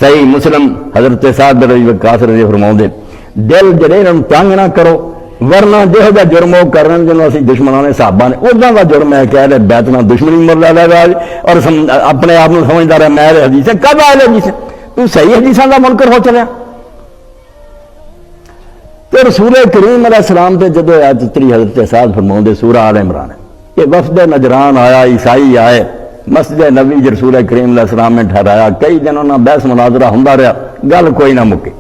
صحیح مسلم حضرت سعد بن ابی وقاص رضی فرماؤندے دل جڑے انہاں تنگ نہ کرو ورنہ جہو جا جرم وہ کر رہے ہیں جنہوں اسی دشمنوں نے صحابہ نے ادا کا جرم ہے کہ اہل بیت نہ دشمنی مر لے گا اور اپنے آپ کو سمجھدار ہے میں حدیث ہے کب اہل حدیث ہے تو صحیح حدیثاں کا منکر ہو چلیا تو رسول کریم علیہ السلام تے جدو آیت اتری حضرت سعد فرماؤندے سورہ آل عمران ہے کہ وفد نجران آیا عیسائی آئے مسجد نبی رسول کریم علیہ السلام نے ٹھہرایا کئی دنوں نہ بحث مناظرہ ہوندا رہا گل کوئی نہ مکے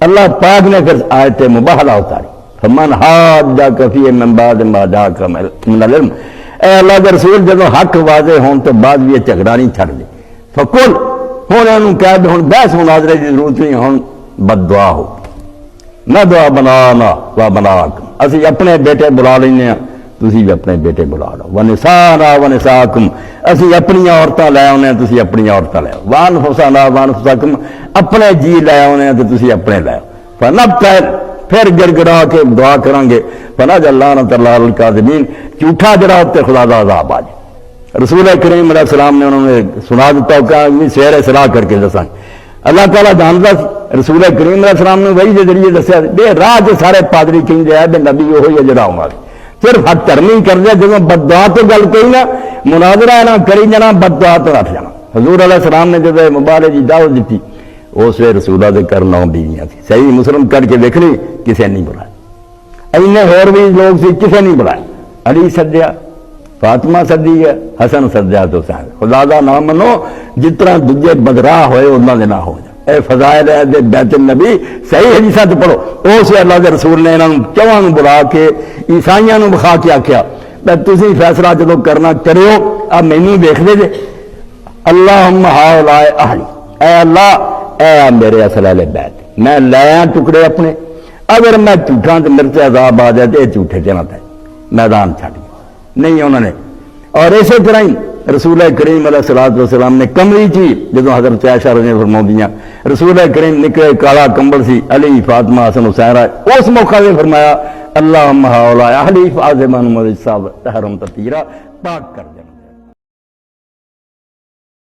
اللہ پاک نے پھر آیت مباہلہ اتاری فمن حاجک فیہ من بعد ما جاءک من العلم اے اللہ کے رسول جدو حق واضح ہون تو بعد بھی جھگڑا نہیں چھڑ دے فقل ہن انہوں کہہ دے ہن بحث مناظرے کی ضرورت نہیں ہن بد دعا ہو نہ دعا بنانا و بناکم اسی اپنے بیٹے بلا لینے ہیں تسی بھی اپنے بیٹے بلا لو ونسانا ونساکم اسی اپنی عورتاں لے آنے ہیں تسی اپنی عورتاں لے آؤ وانفسنا وانفسکم اپنے جی لے آنے ہیں تو تسی اپنے لے آؤ فنبتہل پھر گر گرا کے دعا کریں گے فنجعل لعنۃ اللہ علی الکاذبین جھوٹا جڑا تے خدا دا عذاب آ جائے رسول کریم علیہ السلام نے انہوں نے سنا دیتا کہ سیر صلاح کر کے دساں اللہ تعالیٰ جانتا رسول کریم علیہ السلام نے وہی کے ذریعے دسیا بے راہ جو سارے پادری کہندے ہے بے نبی وہی ہے جڑا ہونا صرف حق دھرمی کر دیا جب بد دعا تو گل کوئی نہ مناظرہ نہ کری جانا بد دعا تو رکھ جانا حضور علیہ السلام نے جب مبارک کی دعوت دیتی اس وے رسولہ دے کر 9 بیویاں تھی صحیح مسلم کر کے دیکھ لی کسے نہیں بلایا اینے اور بھی لوگ سی کسے نہیں بلایا علی سدیا فاطمہ سدی ہے حسن سدیا تو حسین خدا دا نام منو جتنا دجے بدراہ ہوئے انہاں دے نہ ہو جائے اے فضائل ہے دے بیت النبی صحیح حدیثاں تے پڑھو اس اللہ دے رسول نے انہاں چواں نوں بلا کے عیسائیاں نوں بخا کے آکھیا تے تسی فیصلہ جدوں کرنا کریو ا مینوں دیکھ دے جے اللہم ہؤلاء اہلی اے اللہ اے میرے اصل اہل بیت میں لایا ٹکڑے اپنے اگر میں جھوٹاں تے میرے تے عذاب آ جائے تے جھوٹے تے نہ تے میدان چھڈ نہیں انہوں نے اور اسی طرح ہی رسول کریم علیہ الصلوۃ والسلام نے کملی چی جدو حضرت عائشہ رضی اللہ فرماؤندیاں رسول کریم نکلے کالا کمبل سی علی فاطمہ حسن حسین اس موقع پہ فرمایا اللہم ہؤلاء اہلی فاعذبھم وجسا طہرہم تطہیرا پاک کر دے